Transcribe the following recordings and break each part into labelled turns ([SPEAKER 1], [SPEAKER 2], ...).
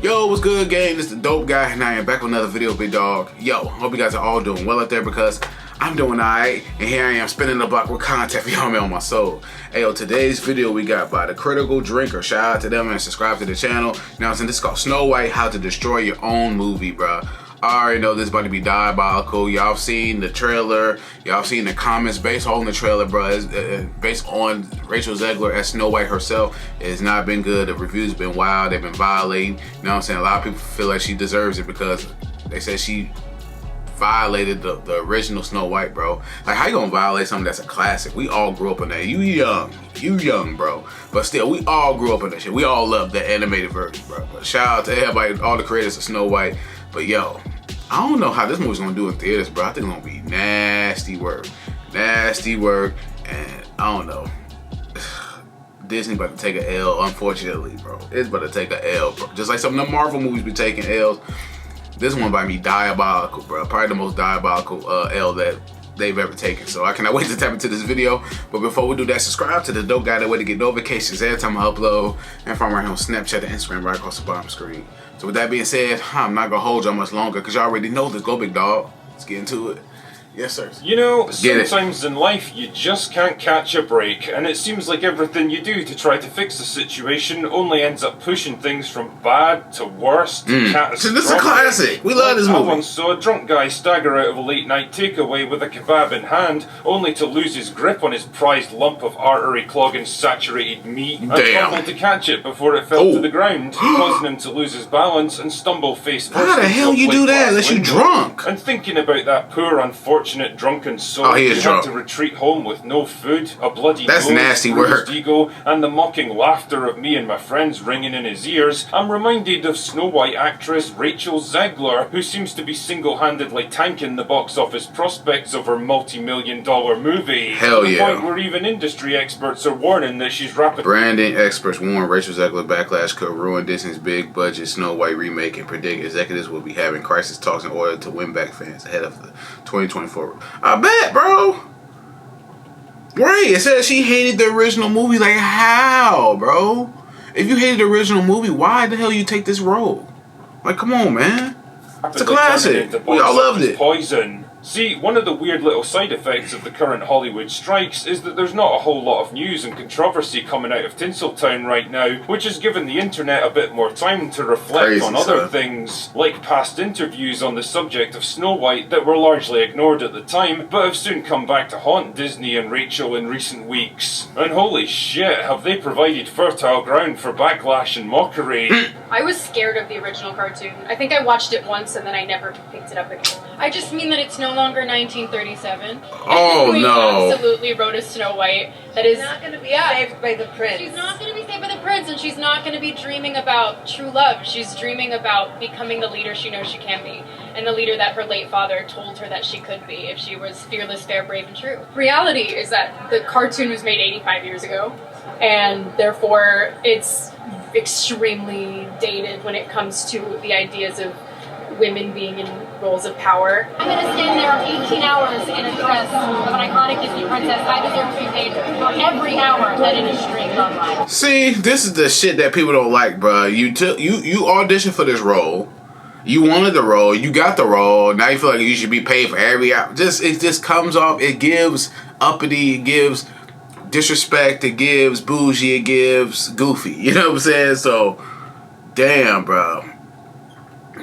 [SPEAKER 1] Yo, what's good, gang? This is the Dope Guy, and I am back with another video, big dog. Yo, hope you guys are all doing well out there because I'm doing alright, and here I am spinning the block with content for y'all, man, on my soul. Hey, yo, today's video we got by The Critical Drinker. Shout out to them and subscribe to the channel. Now, since this is called Snow White, How to Destroy Your Own Movie, bro. I already know this is about to be diabolical. Y'all seen the trailer. Y'all seen the comments based on the trailer, bro. It's, based on Rachel Zegler as Snow White herself. It has not been good. The reviews have been wild. They've been violating. You know what I'm saying? A lot of people feel like she deserves it because they said she violated the original Snow White, bro. Like, how you gonna violate something that's a classic? We all grew up in that. You young, bro. But still, we all grew up in that shit. We all love the animated version, bro. But shout out to everybody, all the creators of Snow White. But yo, I don't know how this movie's gonna do in theaters, bro. I think it's gonna be nasty work. Nasty work, and I don't know. Disney about to take an L, unfortunately, bro. It's about to take an L, bro. Just like some of the Marvel movies be taking L's. This one might be diabolical, bro. Probably the most diabolical L that they've ever taken. So I cannot wait to tap into this video. But before we do that, subscribe to the Dope Guy, that way to get notifications every time I upload. And from right here on Snapchat and Instagram, right across the bottom screen. So with that being said, I'm not gonna hold y'all much longer because y'all already know this. Go, big dog. Let's get into it. Yes, sir.
[SPEAKER 2] You know, sometimes in life you just can't catch a break, and it seems like everything you do to try to fix the situation only ends up pushing things from bad to worse to catastrophic.
[SPEAKER 1] So this is a classic. We love this movie.
[SPEAKER 2] I once saw a drunk guy stagger out of a late night takeaway with a kebab in hand, only to lose his grip on his prized lump of artery-clogging saturated meat and fumble to catch it before it fell to the ground, causing him to lose his balance and stumble face first.
[SPEAKER 1] How the hell you do that unless you drunk?
[SPEAKER 2] And thinking about that poor unfortunate drunken soul who had to retreat home with no food, a bloody nose,
[SPEAKER 1] nasty work,
[SPEAKER 2] ego, and the mocking laughter of me and my friends ringing in his ears, I'm reminded of Snow White actress Rachel Zegler, who seems to be single-handedly tanking the box office prospects of her multi-million-dollar movie.
[SPEAKER 1] Hell
[SPEAKER 2] to the
[SPEAKER 1] yeah.
[SPEAKER 2] point where even industry experts are warning that she's rapidly...
[SPEAKER 1] Branding experts warn Rachel Zegler backlash could ruin Disney's big-budget Snow White remake and predict executives will be having crisis talks in order to win back fans ahead of the 2024. I bet, bro. Right, it says she hated the original movie. Like, how, bro? If you hated the original movie, why the hell you take this role? Like, come on, man. It's a classic. We all loved it.
[SPEAKER 2] Poison. See, one of the weird little side effects of the current Hollywood strikes is that there's not a whole lot of news and controversy coming out of Tinseltown right now, which has given the internet a bit more time to reflect on other things, like past interviews on the subject of Snow White that were largely ignored at the time, but have soon come back to haunt Disney and Rachel in recent weeks. And holy shit, have they provided fertile ground for backlash and mockery.
[SPEAKER 3] I was scared of the original cartoon. I think I watched it once and then I never picked it up again. I just mean that it's no longer 1937.
[SPEAKER 1] Oh,
[SPEAKER 3] we
[SPEAKER 1] no.
[SPEAKER 3] absolutely wrote a Snow White that is
[SPEAKER 4] not going to be saved by the prince.
[SPEAKER 3] She's not going to be saved by the prince, and she's not going to be dreaming about true love. She's dreaming about becoming the leader she knows she can be, and the leader that her late father told her that she could be if she was fearless, fair, brave, and true. Reality is that the cartoon was made 85 years ago, and therefore it's extremely dated when it comes to the ideas of women being in roles of power.
[SPEAKER 5] I'm going to stand there 18 hours in a dress of an iconic Disney princess. I deserve to be paid for every hour that it is streamed online.
[SPEAKER 1] See, this is the shit that people don't like, bro. You auditioned for this role. You wanted the role. You got the role. Now you feel like you should be paid for every hour. It just comes off. It gives uppity. It gives disrespect. It gives bougie. It gives goofy. You know what I'm saying? So, damn, bro.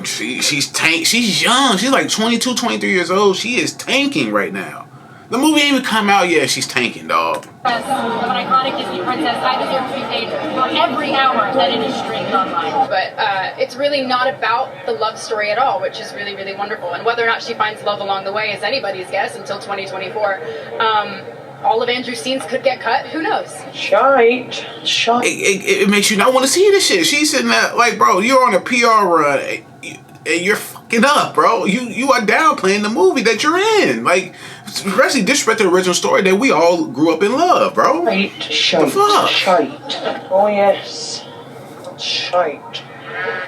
[SPEAKER 1] She's young. She's like 22, 23 years old. She is tanking right now. The movie ain't even come out yet. She's tanking, dog.
[SPEAKER 5] Of an iconic Disney princess, I deserve to be paid for every hour that it is streamed online.
[SPEAKER 3] But it's really not about the love story at all, which is really, really wonderful. And whether or not she finds love along the way is anybody's guess until 2024. All of Andrew's scenes could get cut. Who knows?
[SPEAKER 4] Shite.
[SPEAKER 1] It makes you not want to see this shit. She's sitting there like, bro, you're on a PR run and you're fucking up, bro. You are downplaying the movie that you're in. Like, especially disrespect the original story that we all grew up in love, bro.
[SPEAKER 4] Shite.
[SPEAKER 1] The fuck?
[SPEAKER 4] Shite. Oh, yes. Shite.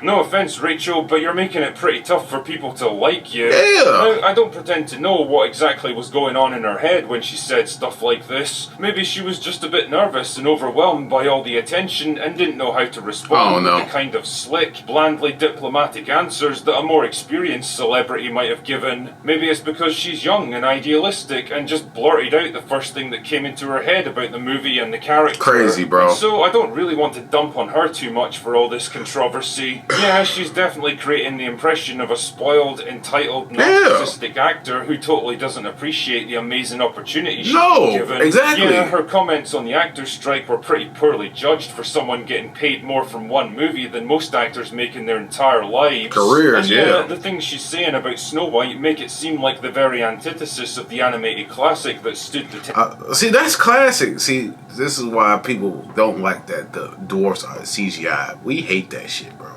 [SPEAKER 2] No offense, Rachel, but you're making it pretty tough for people to like you.
[SPEAKER 1] Yeah.
[SPEAKER 2] Now, I don't pretend to know what exactly was going on in her head when she said stuff like this. Maybe she was just a bit nervous and overwhelmed by all the attention and didn't know how to respond with the kind of slick, blandly diplomatic answers that a more experienced celebrity might have given. Maybe it's because she's young and idealistic and just blurted out the first thing that came into her head about the movie and the character.
[SPEAKER 1] Crazy, bro.
[SPEAKER 2] And so I don't really want to dump on her too much for all this controversy. Yeah, she's definitely creating the impression of a spoiled, entitled, narcissistic actor who totally doesn't appreciate the amazing opportunity she's been given.
[SPEAKER 1] Exactly.
[SPEAKER 2] Yeah, her comments on the actors' strike were pretty poorly judged for someone getting paid more from one movie than most actors make in their entire lives.
[SPEAKER 1] Careers,
[SPEAKER 2] and the things she's saying about Snow White make it seem like the very antithesis of the animated classic that stood the test.
[SPEAKER 1] See, that's classic. See, this is why people don't like that the dwarfs are CGI. We hate that shit, bro.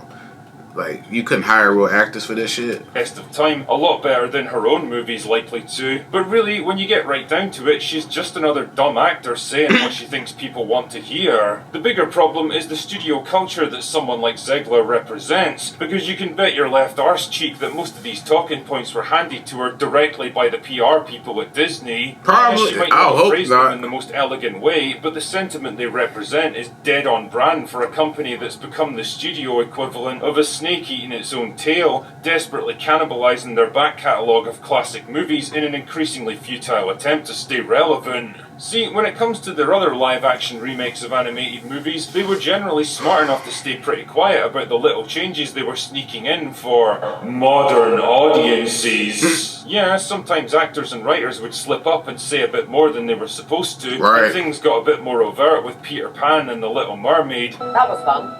[SPEAKER 1] Like, you couldn't hire real actors for this shit.
[SPEAKER 2] Test of time, a lot better than her own movies likely to. But really, when you get right down to it, she's just another dumb actor saying what she thinks people want to hear. The bigger problem is the studio culture that someone like Zegler represents, because you can bet your left arse cheek that most of these talking points were handed to her directly by the PR people at Disney.
[SPEAKER 1] Probably.
[SPEAKER 2] She might not have phrased them in the most elegant way, but the sentiment they represent is dead on brand for a company that's become the studio equivalent of a snake eating its own tail, desperately cannibalizing their back catalogue of classic movies in an increasingly futile attempt to stay relevant. See, when it comes to their other live-action remakes of animated movies, they were generally smart enough to stay pretty quiet about the little changes they were sneaking in for modern audiences. Yeah, sometimes actors and writers would slip up and say a bit more than they were supposed to, and things got a bit more overt with Peter Pan and the Little Mermaid.
[SPEAKER 4] That was fun.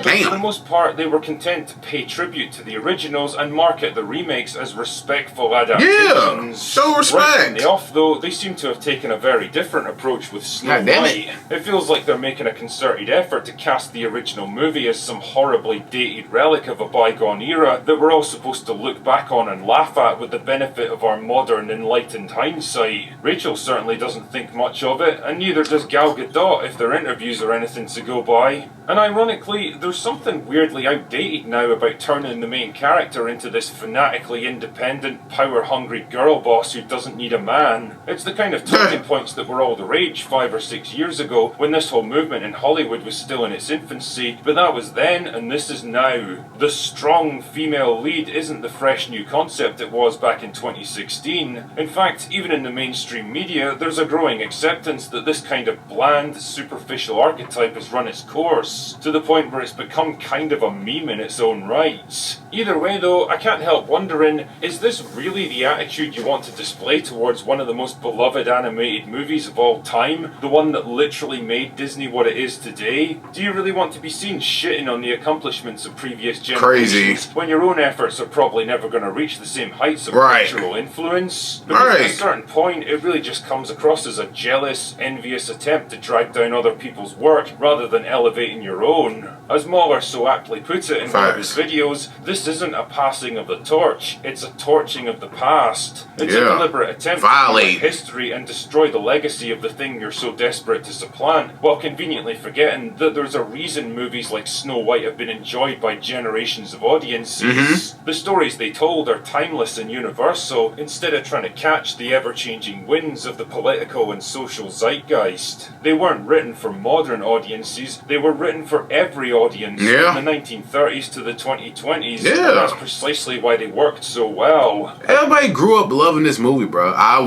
[SPEAKER 2] But for the most part, they were content to pay tribute to the originals and market the remakes as respectful adaptations.
[SPEAKER 1] Show respect!
[SPEAKER 2] Right from the off, though, they seem to have taken a very different approach with Snow White. It feels like they're making a concerted effort to cast the original movie as some horribly dated relic of a bygone era that we're all supposed to look back on and laugh at with the benefit of our modern, enlightened hindsight. Rachel certainly doesn't think much of it, and neither does Gal Gadot if their interviews are anything to go by. And ironically, there's something weirdly outdated now about turning the main character into this fanatically independent, power-hungry girl boss who doesn't need a man. It's the kind of talking points that were all the rage 5 or 6 years ago, when this whole movement in Hollywood was still in its infancy, but that was then, and this is now. The strong female lead isn't the fresh new concept it was back in 2016. In fact, even in the mainstream media, there's a growing acceptance that this kind of bland, superficial archetype has run its course, to the point where it's become kind of a meme in its own right. Either way though, I can't help wondering, is this really the attitude you want to display towards one of the most beloved animated movies of all time? The one that literally made Disney what it is today? Do you really want to be seen shitting on the accomplishments of previous generations when your own efforts are probably never going to reach the same heights of cultural influence? Because at a certain point, it really just comes across as a jealous, envious attempt to drag down other people's work rather than elevating your own. As Mahler so aptly put it in one of his videos, this isn't a passing of the torch, it's a torching of the past. It's a deliberate attempt to violate history and destroy the legacy of the thing you're so desperate to supplant, while conveniently forgetting that there's a reason movies like Snow White have been enjoyed by generations of audiences. The stories they told are timeless and universal, instead of trying to catch the ever-changing winds of the political and social zeitgeist. They weren't written for modern audiences, they were written for every audience from the 1930s to the 2020s, and that's precisely why they worked so well.
[SPEAKER 1] Everybody grew up loving this movie, bro. I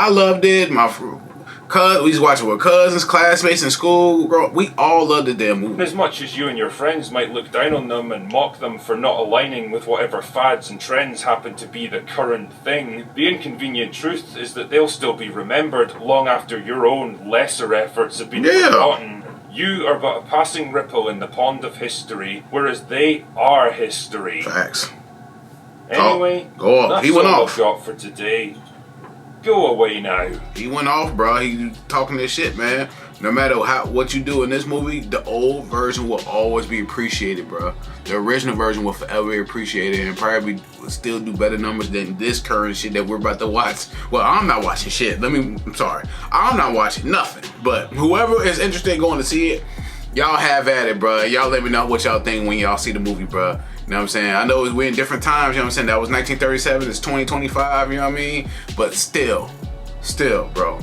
[SPEAKER 1] loved it. We used to watch it with cousins, classmates in school. We all loved the damn movie.
[SPEAKER 2] As much as you and your friends might look down on them and mock them for not aligning with whatever fads and trends happen to be the current thing, the inconvenient truth is that they'll still be remembered long after your own lesser efforts have been forgotten. You are but a passing ripple in the pond of history, whereas they are history.
[SPEAKER 1] Facts.
[SPEAKER 2] Anyway,
[SPEAKER 1] go off.
[SPEAKER 2] That's
[SPEAKER 1] He went
[SPEAKER 2] all
[SPEAKER 1] off.
[SPEAKER 2] I've got for today. Go away now.
[SPEAKER 1] He went off, bro. He talking this shit, man. No matter what you do in this movie, the old version will always be appreciated, bro. The original version will forever be appreciated and probably will still do better numbers than this current shit that we're about to watch. Well, I'm not watching shit. I'm sorry. I'm not watching nothing. But whoever is interested in going to see it, Y'all have at it, bro. Y'all let me know what y'all think when y'all see the movie, bro. You know what I'm saying? I know we're in different times, you know what I'm saying? That was 1937, it's 2025, you know what I mean? But still, bro,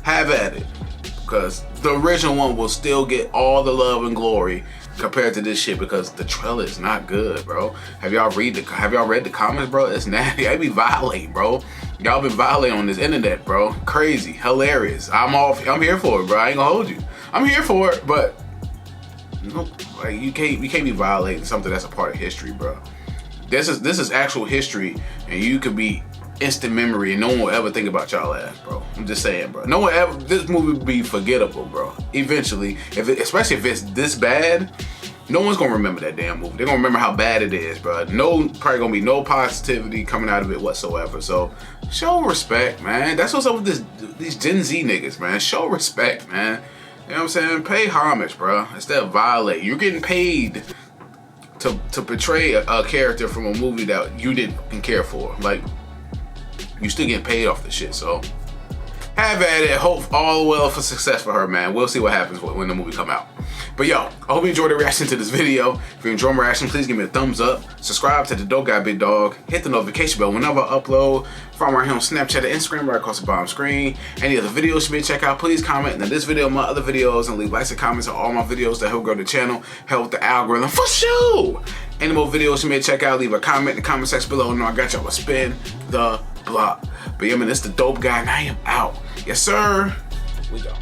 [SPEAKER 1] have at it. Because the original one will still get all the love and glory compared to this shit, because the trailer is not good, bro. Have y'all read the comments, bro? It's nasty. They be violating, bro. Y'all been violating on this internet, bro. Crazy, hilarious. I'm here for it, bro. I ain't gonna hold you. I'm here for it, but you know, like you can't be violating something that's a part of history, bro. This is actual history, and you could be instant memory, and no one will ever think about y'all ass, bro. I'm just saying, bro. No one ever. This movie will be forgettable, bro. Eventually, especially if it's this bad, no one's gonna remember that damn movie. They're gonna remember how bad it is, bro. Probably gonna be no positivity coming out of it whatsoever. So show respect, man. That's what's up with these Gen Z niggas, man. Show respect, man. You know what I'm saying? Pay homage, bro. Instead of violate. You're getting paid to portray a character from a movie that you didn't care for. Like, you still getting paid off the shit, so have at it. Hope all well for success for her, man. We'll see what happens when the movie come out. But yo, I hope you enjoyed the reaction to this video. If you enjoyed my reaction, please give me a thumbs up. Subscribe to the Dope Guy Big Dog. Hit the notification bell whenever I upload. Follow me right here on Snapchat and Instagram right across the bottom screen. Any other videos you may check out, please comment in this video, my other videos, and leave likes and comments on all my videos to help grow the channel, help with the algorithm for sure. Any more videos you may check out, leave a comment in the comment section below. I got y'all to spin the block. But yeah, man, it's the Dope Guy, and I am out. Yes, sir. We go.